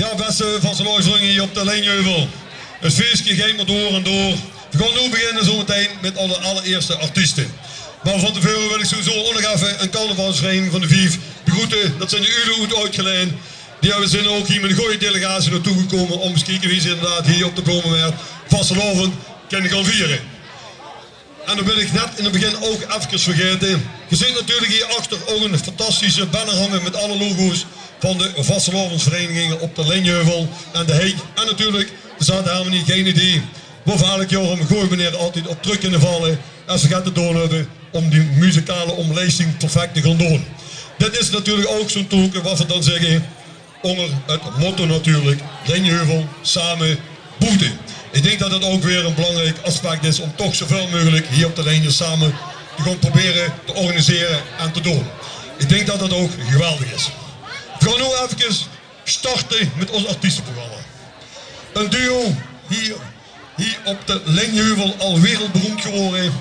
Ja, beste vastelovensvrienden hier op de Leenheuvel. Het feestje gaat maar door en door. We gaan nu beginnen zometeen met alle allereerste artiesten. Maar van tevoren wil ik sowieso ook nog even een carnavalsvereniging van de Vief begroeten. Dat zijn de Ulehoed uitgeleend. Die hebben zijn ook hier met een goede delegatie naartoe gekomen om eens kijken wie ze inderdaad hier op de Bloemenweert vastelovend kunnen gaan vieren. En dan wil ik net in het begin ook even vergeten. Je ziet natuurlijk hier achter ook een fantastische banner hangen met alle logo's van de vastelovensverenigingen op de Leenheuvel en de Heek. En natuurlijk, er staat helemaal niet geen idee. Waarvaarlijk Joram gooi meneer altijd op terug kunnen vallen als ze gaat het doen hebben om die muzikale omlijsting perfect te gaan doen. Dit is natuurlijk ook zo'n token wat we dan zeggen onder het motto natuurlijk, Leenheuvel samen boeten. Ik denk dat het ook weer een belangrijk aspect is om toch zoveel mogelijk hier op de Leenje samen te gaan proberen te organiseren en te doen. Ik denk dat dat ook geweldig is. We gaan nu even starten met ons artiestenprogramma. Een duo hier op de Leenheuvel al wereldberoemd geworden.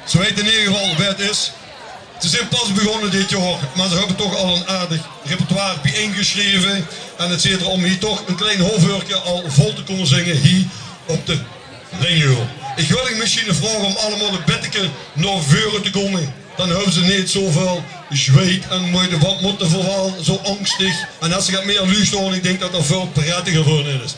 Ze weten in ieder geval wie het is. Ze zijn pas begonnen dit jaar, maar ze hebben toch al een aardig repertoire bijeengeschreven. En het zit er om hier toch een klein halfuurtje al vol te kunnen zingen hier op de Leenheuvel. Ik wil je misschien vragen om allemaal de beddeken naar voren te komen. Dan hebben ze niet zoveel zweet en wat moeten vooral zo angstig. En als ze gaat meer luisteren, ik denk dat dat veel prettiger voor hen is.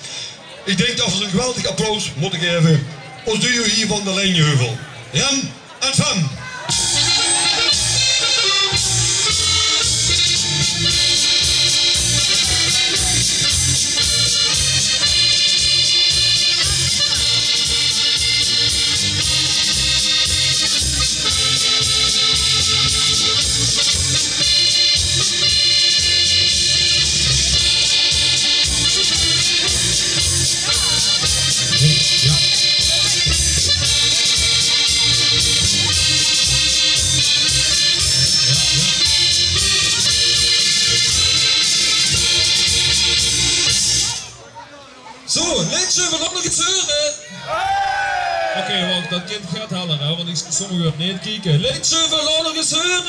Ik denk dat we ze een geweldig applaus moeten geven. Ons duo hier van de Leenheuvel. Rem en Fem. Zo, Leenheuvel, nog iets horen? Oké, wacht, dat kind gaat heller, hè, want sommigen gaan niet kijken. Leenheuvel, nog eens horen?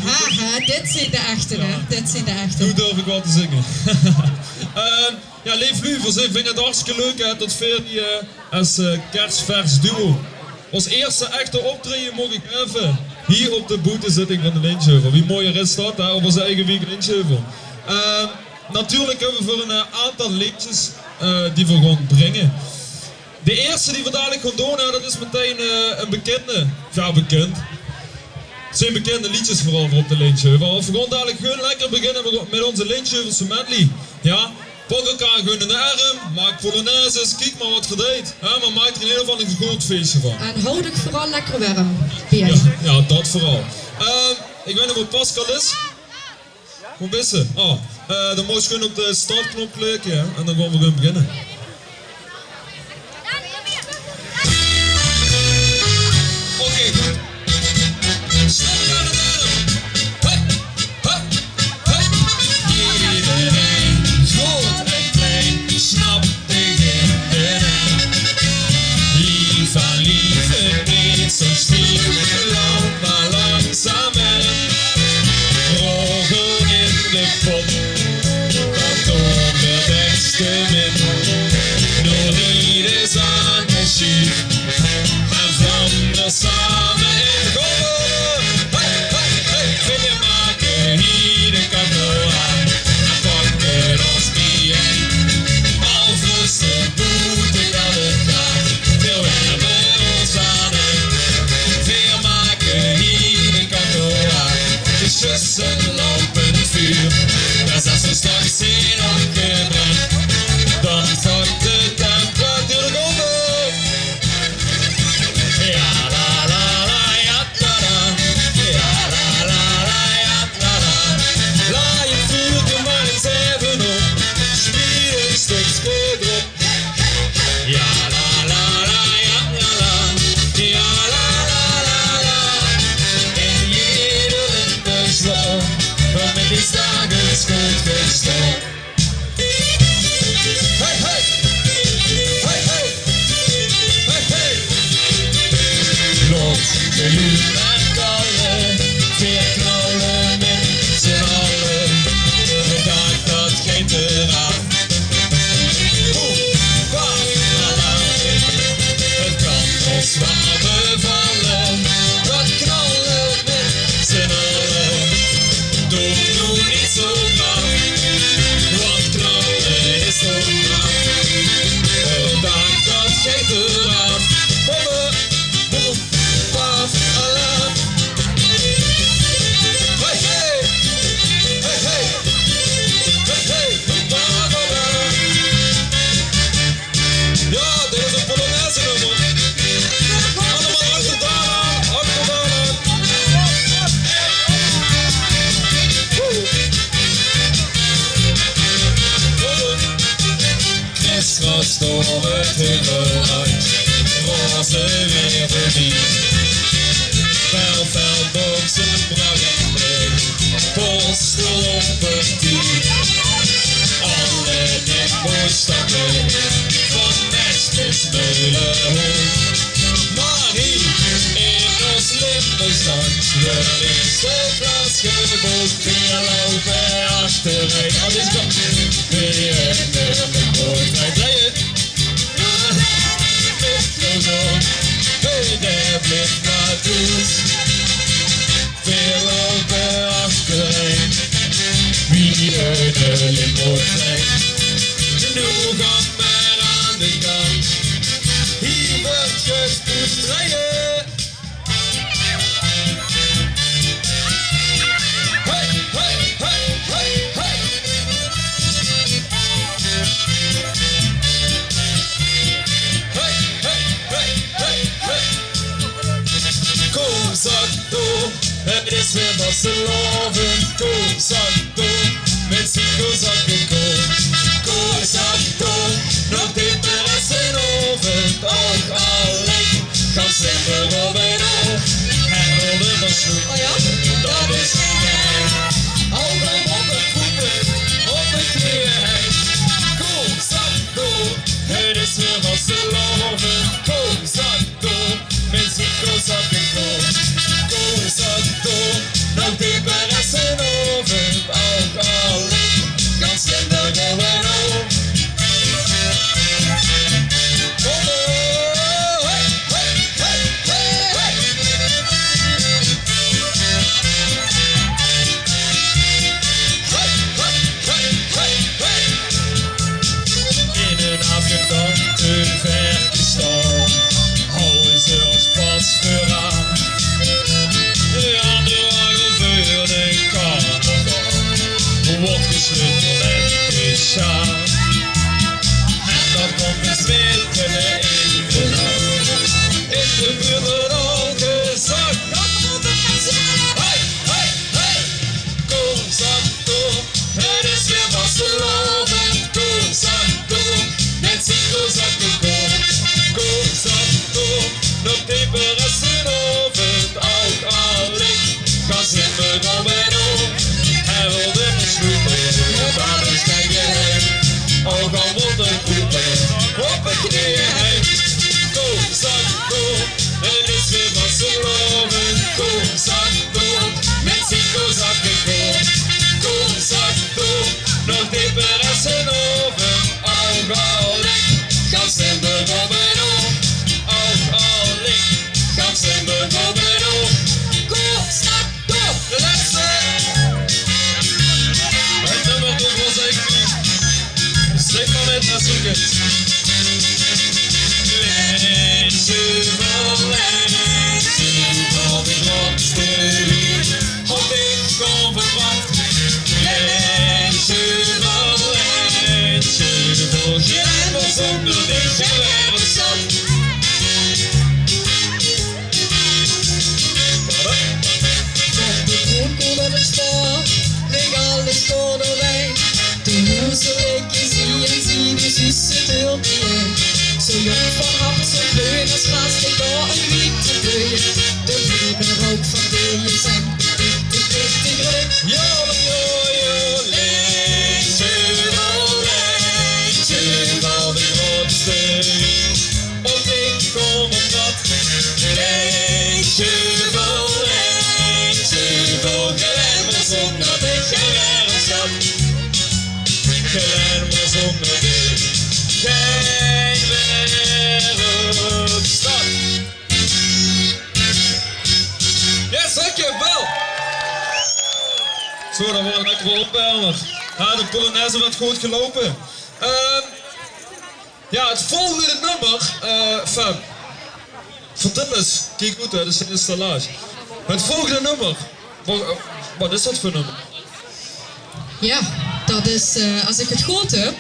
Haha, dit zijn de echte, hè? Dit zijn de echte. Nu durf ik wel te zingen. Ja, Leef Luvers, ik vind het hartstikke leuk hè, dat veel die als kerstvers duo. Als eerste echte optreden mocht ik even hier op de boetezitting van de Leenheuvel. Wie mooier is dat, hè, op onze eigen week Leenheuvel. Natuurlijk hebben we voor een aantal liedjes die we gaan brengen. De eerste die we dadelijk gaan doen, dat is meteen een bekende. Ja, bekend. Het zijn bekende liedjes vooral voor op de Leenheuvel. We gaan dadelijk gewoon lekker beginnen met onze Leenheuvelse medley. Ja, pak elkaar gewoon in de arm, maak polonaises, kijk maar wat gedijt. Ja, maar maak er in ieder geval een groot feestje van. En houd ik vooral lekker warm. Ja, dat vooral. Ik weet niet wat Pascal is. Hoe is ze? Oh, dan moet je gewoon op de startknop klikken ja? En dan gaan we gewoon beginnen. Oké, goed. Snap aan het adem. Hey, hey, hey. Iedereen, groot en klein, snapt tegen de naam. Lief aan lief, niet zo stief, lang maar langzaam en rogen in de pot, dat door de beste min. het hemeluit, roze weer voorbij. Fel boksen, brag en breed, postel op partie. Alle nekboodstappen van Nesters Meulenhoek. Maar hier in ons Limburgsland wordt in Stooklas geboekt. Weer lopen achteruit, al is dat weer met de bootrijdt rijden. Hey, daar blijft maar toes. Weer lopen achteruit. Wie uit de limbo trekt. Nu gaat maar aan de kant. Hier wordt gespoest rijden. Hey, hey, hey, hey, hey. Hey, hey, hey, hey, hey. Kom, zak door. Het is weer Barcelona. Kom, zak door. Met Zico zakken kool. Kom, zak door. Nog dieper is een oven. Ook alleen. Gaan zitten op en op. En rollen van snoep. Oh ja? Dat is geen geheim. Ook al op het voeten. Op het knieën. Kom, zak door. Het is weer Barcelona. Kom, zak door. Met Zico zakken kool. Kom, zak door. Nog dieper is een oven. Ook alleen. Gaan zitten op en op. Kom op. Hey, hey, hey, hey, hey. Hey, hey, hey, hey, hey. In een afgedante verkenstal houden ze ons pas vooraan. Aan de wagen voor de carnaval wordt gesloten met de sjaal. En dan komt het smelten in de nacht. In de buurt al gezakt. Hey, hey, hey. Kom, zak door. Het is weer Barcelona. Kom, zak door. Met Zico zakken kool. Kom, zak door. Nog dieper is een oven. Ook alleen. Gaan zitten op en op. Hij wilde me snoepen. Dat is geen geheim. Ook al wordt het poepen. Op het knieën heen. Kom, zak door. Het is weer Barcelona. Kom, zak door. Met Zico zakken kool. Kom, zak door. Nog dieper is een oven. Ook alleen. Gaan zitten op en op. Ook alleen. Gaan zitten op en op. Kom, zak door. De laatste. Het nummer toch was ik niet. Zeg maar met naar zoeken. Leentje van die grootste lief. Op ik kom verwacht. Leentje voor geen was onder de gewerkstad. Op de boekel met het spoor, lig alles voor de wijn. De hoezelikjes zie de zussen deel niet in. Zo jong van hart, zo groen als vast ik door een wiek te vloeien. De bloemen rook van deze zijn de gruk. Yo, Leentje van die grootste lief. Op ik kom op wat. Leentje voor Glenmers onder de gewerkstad. Glenmers onder de gewerkstad. Yes, dankjewel! Zo, dan worden we lekker wel opbellen. Ja, de Polonaise werd goed gelopen. Ja, het volgende nummer, Fab. Vertel eens, kijk goed, hè, dat is de installage. Het volgende nummer, wat is dat voor nummer? Ja, dat is, als ik het goed heb,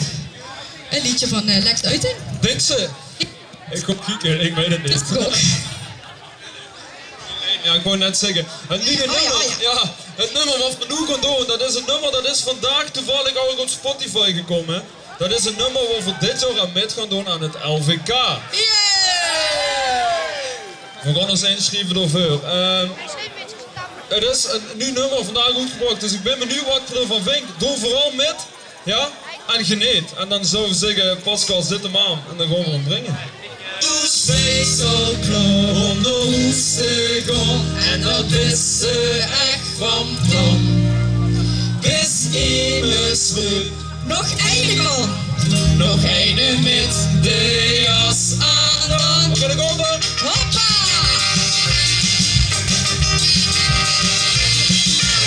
een liedje van Lex Uiting. Denk ze? Ik kom kijken, ik weet het niet. Goed. Ja, ik wou net zeggen. Het nieuwe nummer, ja, het nummer wat we nu gaan doen, dat is een nummer dat is vandaag toevallig ook op Spotify gekomen. Dat is een nummer waar we dit jaar aan mee gaan doen aan het LVK. We gaan ons inschrijven daarvoor. Het is een nieuw nummer vandaag uitgebracht, dus ik ben benieuwd wat je ervan vindt. Doe vooral met, ja, en geniet. En dan zou we zeggen, Pascal, zit hem aan en dan gaan we hem brengen. Dus wees al klaar om naar huis te gaan. En dat is ze echt van plan. Bis immers terug. Nog één man. Nog één met de jas aan dan. Oké, dan gaan we. Hoppa!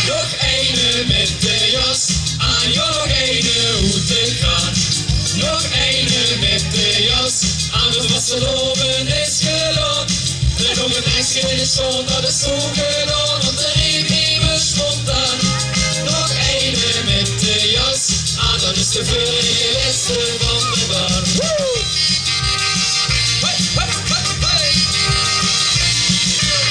Nog één met de jas aan. Ja, nog één hoe te gaan. Nog één met de jas aan. Het was verloren is gedaan. En nog een ijsje in de zon, dat is zo gedaan. Want er riep iemand spontaan. Nog één met de jas aan. Dat is de vorige beste van de baan. Hey, hey, hey, hey.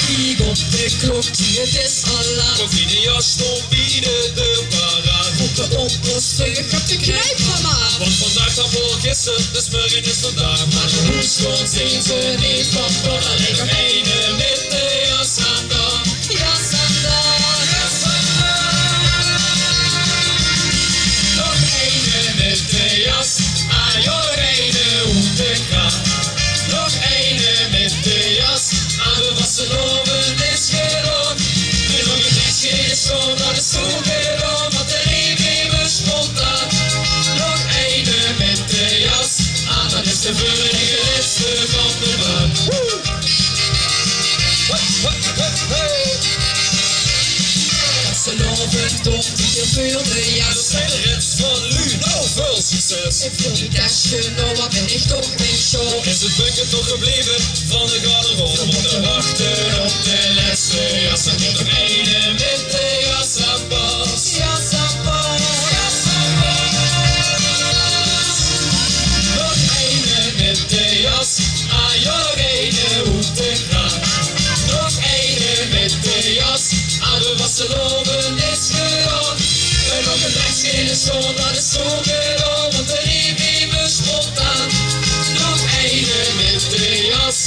Kijk op de klok, het is al laat. Of wie de jas stond bij de deur paraat. Op de oplossing, ik heb de knijp van maat. Want vandaag dan voor gisteren, dus morgen is vandaag. Maar de hoes kon zien ze niet van plan. Alleen nog één met de jas aan dan. Jas aan dan. Jas aan dan. Nog één met de jas aan. Ja, nog één hoe te gaan. Nog één met de jas aan. De wasseloven is gedaan. En nog een flesje is zo, dat is zo gedaan. Want er riep iemand spontaan. Nog één met de jas aan. Dat is de vorige beste van de baan. Vasseloven tot hier veel de jas. Dat zijn de rest van Lu, nou veel succes. Ik wil niet dashen, nou wat ben ik toch mijn show. Is het bucket toch gebleven van de garderobe? We moeten wachten op de laatste jas. Er moet nog één met de jas aan pas. Jas aan pas. Jas aan pas. Nog één met de jas aan. Ja, nog één hoe te gaan. Nog één met de jas aan. De wasseloven is gedaan. En nog een lijstje in de zon, dat is zo gedaan. Want er riep iemand spontaan. Nog één met de jas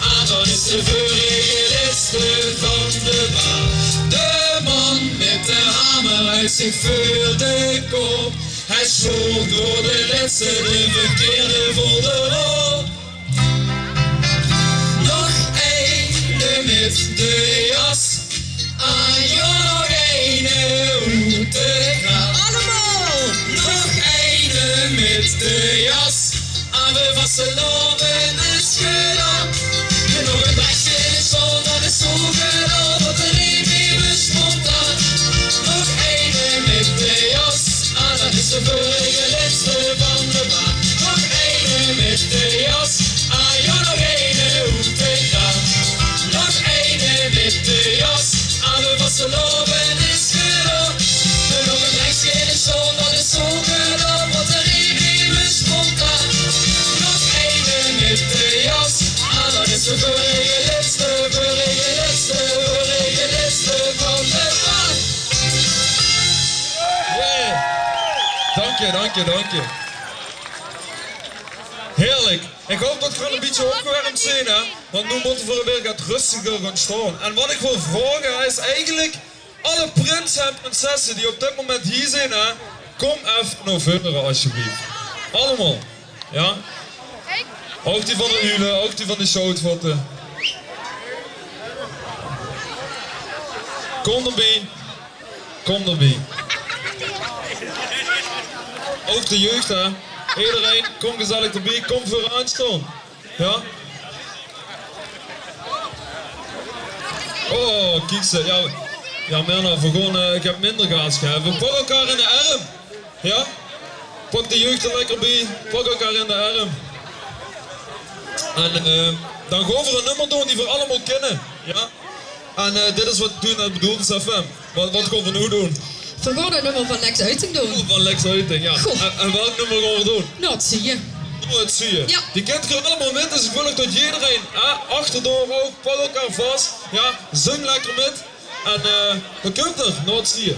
aan. Dan is de vorige laatste van de baan. De man met de hamer uit zich voor de kop. Hij sloeg door de laatste, de verkeerde voor de rol. Nog één met de jas aan. Ja, nog één hoe te gaan. Allemaal! Nog één met de jas aan. De wasseloven is gedaan. En nog een lijstje in de zon, dat is zo gedaan. Want er riep iemand spontaan. Nog één met de jas aan. Dat is de vorige laatste van de baan. Nog één met de jas aan. Ja, nog één hoe te gaan. Nog één met de jas aan. De wasseloven is gedaan. En nog een lijstje in de zon, dat is zo gedaan. Want er riep iemand spontaan. Nog één met de jas aan. Dat is de vorige laatste, vorige laatste, vorige laatste van de baan. Yeah. Dank je, dank je, dank je. Heerlijk. Ik hoop dat we gewoon een beetje opgewarmd zijn, hè? Want nu moeten we weer wat rustiger gaan staan. En wat ik wil vragen is eigenlijk alle prinsen en prinsessen die op dit moment hier zijn, hè? Kom even naar voren alsjeblieft. Allemaal. Ja? Ook die van de ulen, ook die van de shoutvatten. Kom erbij. Kom erbij. Ook de jeugd, hè. Iedereen, kom gezellig erbij, kom vooraan staan. Ja? Oh, kijk ze. Ja Merna, we gaan, ik heb minder gas gegeven. Pak elkaar in de arm. Ja? Pak de jeugd er lekker bij. Pak elkaar in de arm. En dan gaan we een nummer doen die we allemaal kennen. Ja? En dit is wat ik doe net bedoeld is FM. Wat gaan we nu doen? We gaan een nummer van Lex Uiting doen. Van Lex Uiting, ja. Goh. En welk nummer gaan we doen? Nou, dat zie je. Oh, dat zie je. Ja. Die kent je allemaal met, dus ik wil ook dat iedereen achterdoor ook, pak elkaar vast. Ja, zing lekker met. En wat komt er? Nou, dat zie je.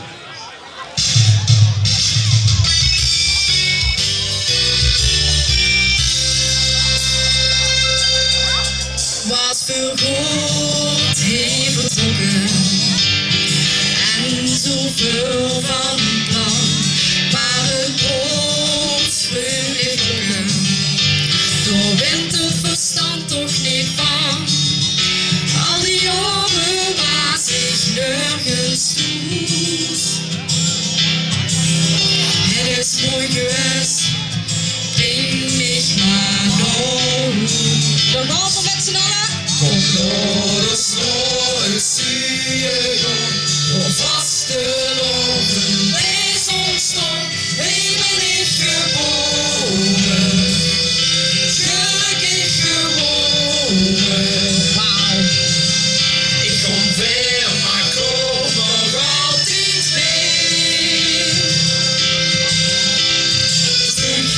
voor God heeft vertrokken en zoveel van plan, maar het brood heeft blokken. Door wint het verstand toch niet van, al die jaren was ik nergens toe. Het is mooi geweest, breng mich maar nou. Dan gaan we met z'n allen. Kom naar de snoer, zie je dan, op vaste loven is ontstaan, ik ben niet geboren, gelukkig geboren. Wauw. Ik kom weer, maar kom nog altijd weer. Terug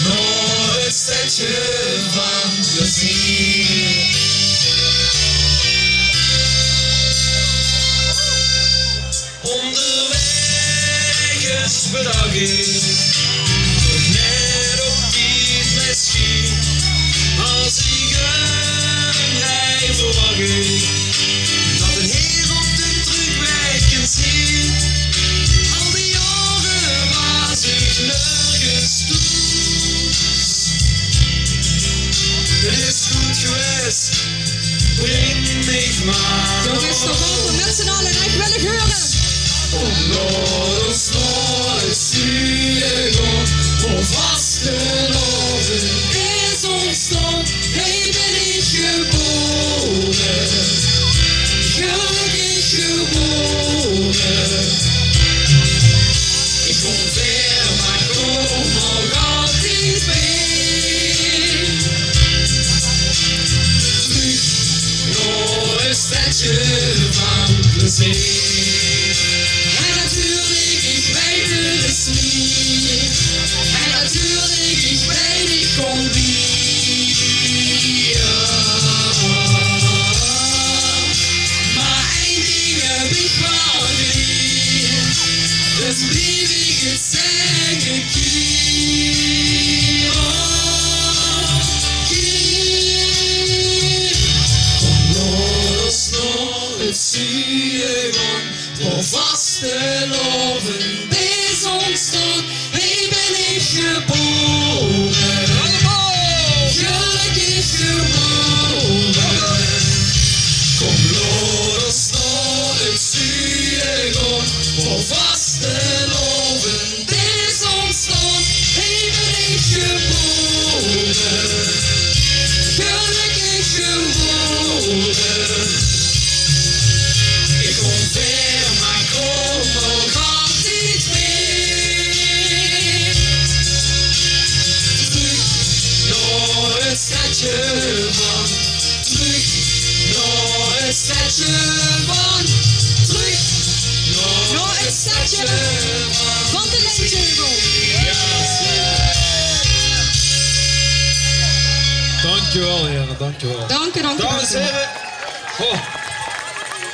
naar het stadje van plezier. Onderweg is bedag ik, nog net op die misschien. Als ik een rij verwacht ik, dat een heer op de terugweg kan zien. Al die jaren was ik nergens toe. Het is goed geweest, breng mich maar. Jongens, nog over met z'n allen, ik wil het horen. Om naar ons nooit zie je gewoon, voor vaste loven is ontstaan, ik ben niet geboren, gelukkig geboren. Ik kom ver, maar kom nog altijd weer. Terug naar het stadje van plezier. En natuurlijk, ik weet het is niet. En natuurlijk, ik weet ik kom weer. Maar één ding heb ik wel geleerd, dus blijf ik het zeggen keer op keer. Kom naar de snoer, het zie je gewoon, voor vaste loven is ontstaan, ik ben niet geboren, gelukkig geboren. Kom naar de snoer, ik zie je gewoon, voor vaste loven is ontstaan, ik ben niet geboren, gelukkig geboren. Ik kom ver, maar kom nog altijd weer. Terug naar het stadje van, terug naar het stadje van, terug naar het stadje Van de Leentjeheuvel. Dankjewel heren, dankjewel. Dank u, dank u, Dames dank en u. heren. Oh.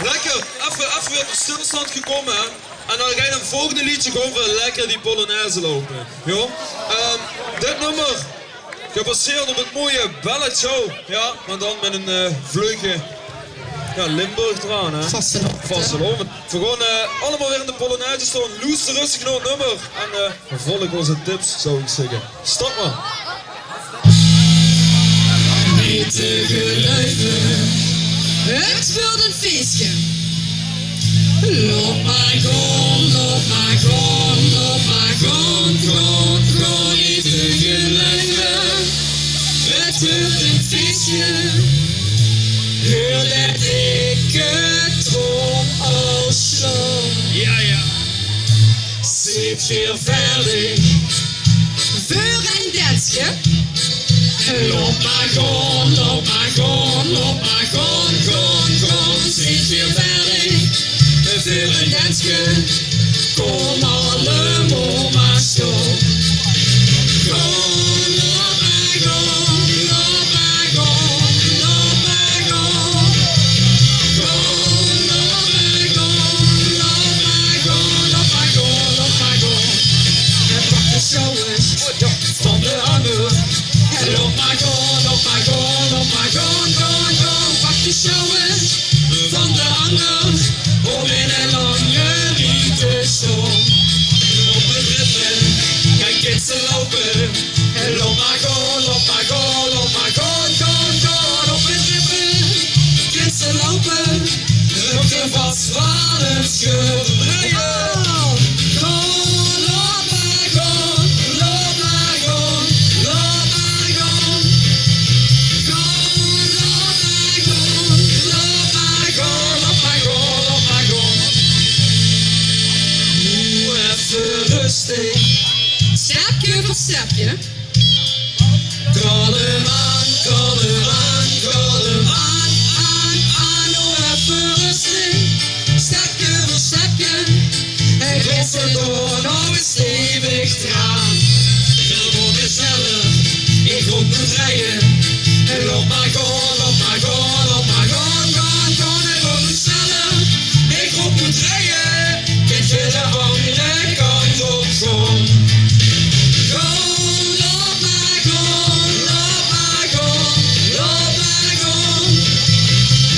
Lekker, even weer tot stilstand gekomen hè. En dan ga je een volgende liedje gewoon weer lekker die Polonaise lopen. Jo? Dit nummer gebaseerd op het mooie Ballet Show. Ja, maar dan met een vleugje ja, Limburg eraan hè. Vasteloven. We gaan allemaal weer in de Polonaise staan. Loes rustig naar het nummer. En volg onze tips zou ik zeggen. Stop maar. Niet te geluiden, het wordt een feestje. Loop maar gewoon, loop maar gewoon, loop maar gewoon, gewoon, gewoon. Niet te geluiden, het wordt een feestje. Hoor dat dikke trom al slaan. Ja, ja. Zit weer verder voor een dansje. Loop maar gewoon, loop maar gewoon, loop maar gewoon, gewoon, gewoon. Zit weer verder voor een dansje. Kom allemaal maar stop. Gewoon, loop maar gewoon, loop maar gewoon, loop maar gewoon. Gewoon, loop maar gewoon, loop maar gewoon, loop maar gewoon, loop maar gewoon. En pak de showers van de ander. Loop maar gewoon, loop maar gewoon, loop maar gewoon, gewoon, gewoon. Pak maar gewoon, loop maar gewoon, loop maar gewoon, gewoon, gewoon. Op het rippen, kletsen lopen, druk je vast van het schilderijen. Gewoon, loop maar gewoon, loop maar gewoon, loop maar gewoon. Gewoon, loop maar gewoon, loop maar gewoon, loop maar gewoon, loop maar gewoon. Nu even rustig. Stapje voor stapje. Krol hem aan, krol hem aan, krol hem aan, aan, nog even rustig. Stapje voor stapje, hij glijdt erdoor, nog eens stevig eraan. Veel wordt gezellig, ik roep moet rijden. En loop maar gewoon, loop maar gewoon, loop maar gewoon, gewoon, gewoon. En wordt gezellig, ik roep moet rijden. Kijk je de andere kant op schoon. Gewoon, loop maar gewoon, loop maar gewoon, loop maar gewoon.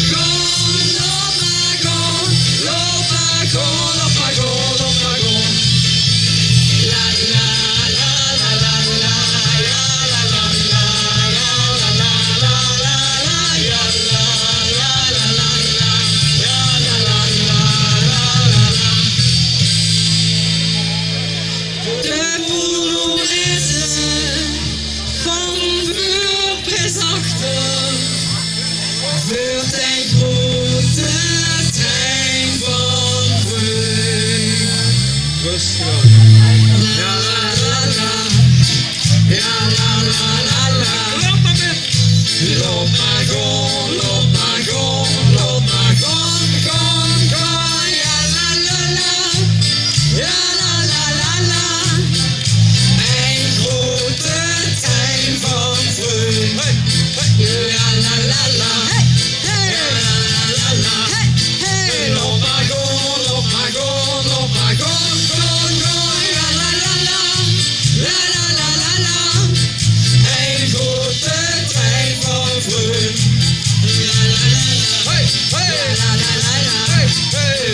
Gewoon, loop maar gewoon, loop maar gewoon, loop maar gewoon, loop maar gewoon. La la la la la la, ja la la la, ja la la la la la, ja la la la la la, ja la la la la la. De polonaise van voor achter vuurt een grote trein van vuur. Rustig. Ja la la la, ja la la la la. Loop maar met. Loop maar gewoon, loop maar gewoon, loop maar gewoon, gewoon, gewoon. Ja la la la, ja la la la la. Een grote trein van vreugd. Ja la la la, ja la la la. Loop maar gewoon, loop maar gewoon, loop maar gewoon, gewoon, gewoon. Ja la la la, la la la la la. Een grote trein van vreugd. Ja la la la, ja la la la la.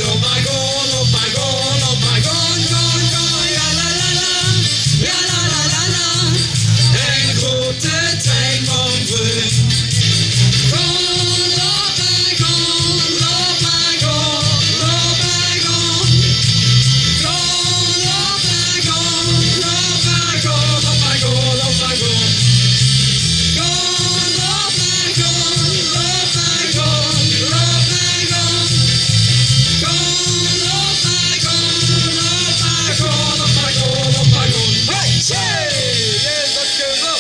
Loop maar gewoon, loop maar gewoon, loop maar gewoon, gewoon, gewoon. Ja la la la, ja la la la la. Een grote trein van vreugd. Gewoon, loop maar gewoon, loop maar gewoon, loop maar gewoon. Gewoon, loop maar gewoon, loop maar gewoon, loop maar gewoon, loop maar gewoon. Gewoon, loop maar gewoon, loop maar gewoon, loop maar gewoon. Gewoon, loop maar gewoon, loop maar gewoon, loop maar gewoon, loop maar gewoon. Hey, yes, dankjewel.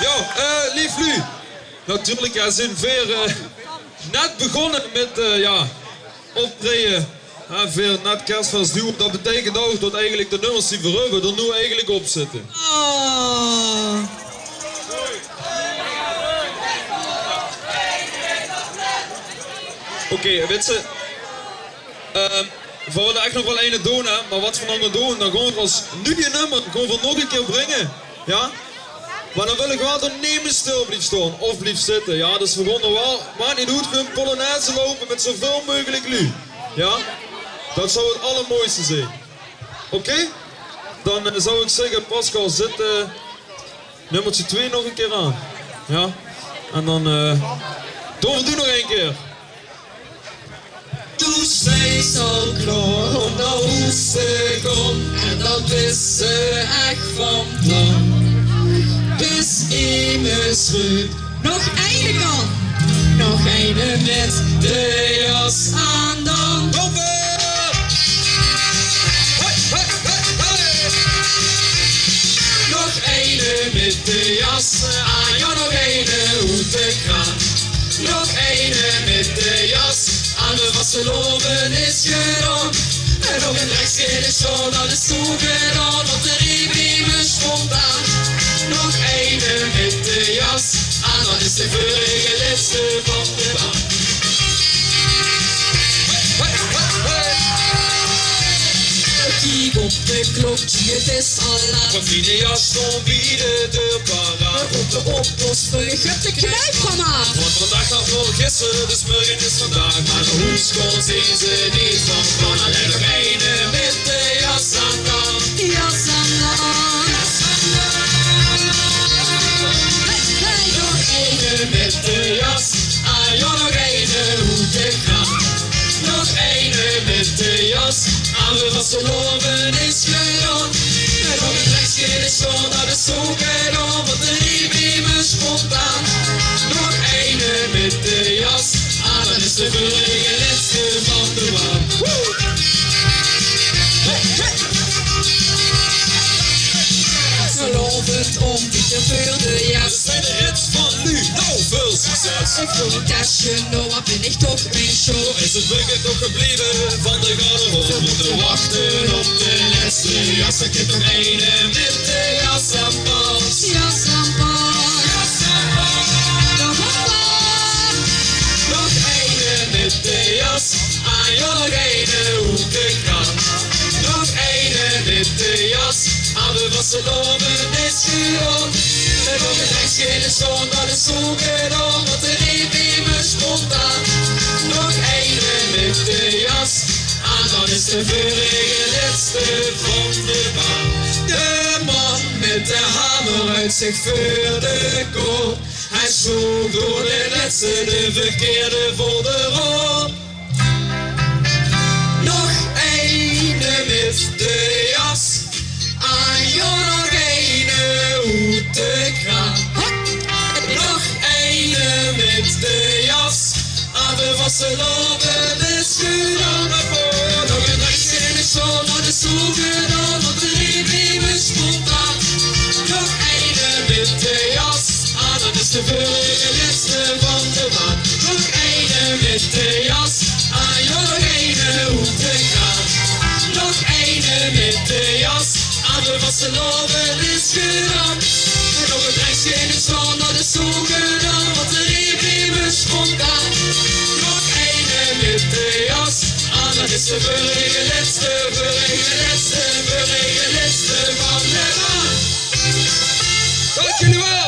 Yo, lief Lu. Natuurlijk, ja, zijn weer net begonnen met optreden. Veel net kerstfest duwen. Dat betekent ook dat eigenlijk de nummers die we hebben er nu eigenlijk op zitten. Oh. Oké, weet je, we willen echt nog wel een doen, hè, maar wat we dan gaan doen, dan gaan we als nu die nummer gewoon voor nog een keer brengen. Ja? Maar dan wil ik wel dat niemand stil blijft staan of blijft zitten. Ja, dus we gaan er wel, maar niet goed, gewoon polonaise lopen met zoveel mogelijk lu. Ja? Dat zou het allermooiste zijn. Oké? Dan zou ik zeggen, Pascal, zet nummertje 2 nog een keer aan. Ja? En dan doen we nog een keer. Toen steeds al klaar om naar huis te gaan. En dat is ze echt van plan. Dus immers ruud. Nog één kant. Nog eene met de jas aan dan. Nog eene met de jas aan. Ja, nog eene hoe te gaan. Nog eene met de jas aan. De vasteloven is gedaan. En nog een rechtskeel is zo, dat is toegedaan. Want de riem is spontaan. Nog eene met de jas aan. Dat is de vorige laatste van de baan. Kijk op de klokje, het is al laat. Want wie de jas stond bij de deur paraat. Op de oppost vergeet de Knijp van aan. Want vandaag gaat wel gisteren, dus morgen is vandaag. Maar de hoes kon zien ze niet van plan. Alleen nog ene met de jas aan dan. Jas met de jas aan, we vaste loven is gedaan. En op het rechtje is zo naar de zoeken om, want de riem is spontaan. Nog ene met de jas aan, dat is de vorige laatste van de maand. Gelovend om die gevulde jas. Dat zijn de hits van nu, nou veel succes. Ik voel een tasje, nou wat ben ik toch mijn show. Is het bucket nog gebleven van de garderobe? We moeten wachten op de laatste jas. Ik heb nog ene met de jas aan pas. Jas aan pas. Jas aan pas. Nog ene met de jas aan, joh, nog ene hoe de kan. Nog ene met de jas aan, we vaste loven is gedaan. En op het rechtje is zo naar de zoeken om, want de riem is spontaan. Nog ene met de jas aan, dan is de vorige laatste van de baan. De man met de hamer uit zich voor de kop. Hij sloeg door de laatste, de verkeerde voor de rol. Nog ene met de jas aan, joh, nog ene hoe te kraan. Nog ene met de jas aan, de vaste loven is gedaan. Nog een rechtje is zo naar de zoeken om, want de riem is spontaan. Nog ene met de jas aan, dat is de vorige laatste van de maand. Nog ene met de jas aan, joh, nog ene hoe te gaan. Nog ene met de jas aan, de vaste loven is gedaan. En nog een rechtje is zo naar de zoeken om, want de riem is spontaan. Nog ene met de jas aan, dat is de vorige laatste, vorige laatste, vorige laatste van de maand. Dank jullie wel!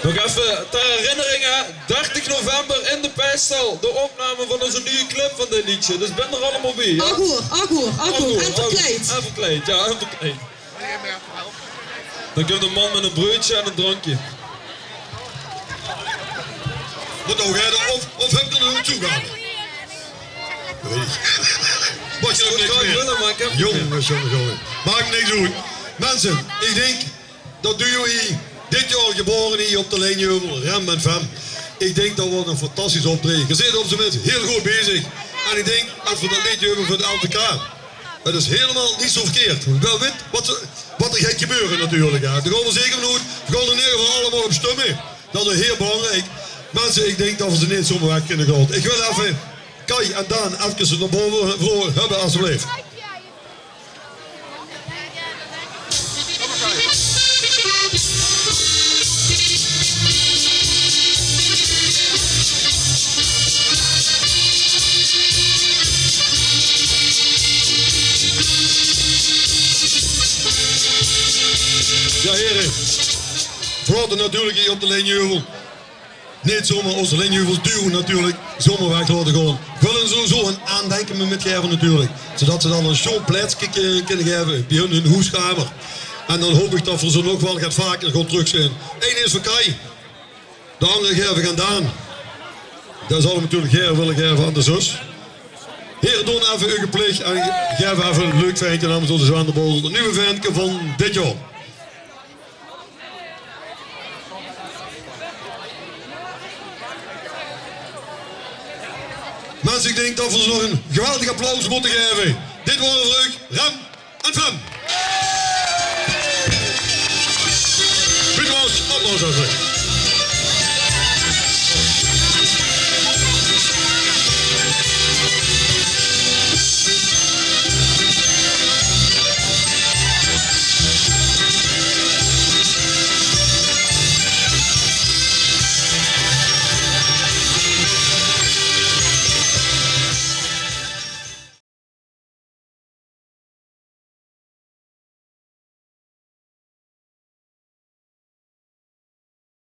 Nog even ter herinneringen, 30 november in de Pijstal, de opname van onze nieuwe clip van dit liedje. Dus ben er allemaal bij. Ja? Agoer. En verkleed. En verkleed, ja, en verkleed. Dan komt een man met een broodje en een drankje. Wat nou, jij of heb ik er nog toe gaan? Dat weet ik. Wat je ook niks Ik meer. willen, maar ik heb Jongen. Maakt niks uit. Mensen, ik denk dat jullie dit jaar geboren hier op de Lijnheuvel, Rem en Fem. Ik denk dat wordt een fantastisch optreden. Je zit op zijn minst heel goed bezig. En ik denk, als we dat liedje hebben voor de LTK, het is helemaal niet zo verkeerd. Wel weet wat er gaat gebeuren natuurlijk. Hè. Dat gaan we zeker doen. We gaan er in ieder geval allemaal op stemmen. Dat is heel belangrijk. Mensen, ik denk dat we ze niet zomaar weg kunnen gaan. Ik wil even Kai en Daan even naar boven voor hebben, alsjeblieft. Ja heren, we hadden natuurlijk hier op de Lijnheuvel niet zomaar onze Lijnheuvels duwen natuurlijk, zomaar weg laten gaan. We willen sowieso een aandenken met geven natuurlijk, zodat ze dan een show plaatsje kunnen geven bij hun huiskamer. En dan hoop ik dat we zo nog wel gaat vaker gaan terug zijn. Eén is voor Kai, de andere geven gaan Daan. Dat zal hem natuurlijk willen geven aan de zus. Heren, doen even uw plicht en geven even een leuk ventje namens onze Zwanderbol. De nieuwe ventje van dit jaar. Mensen, ik denk dat we ze nog een geweldig applaus moeten geven. Dit was leuk.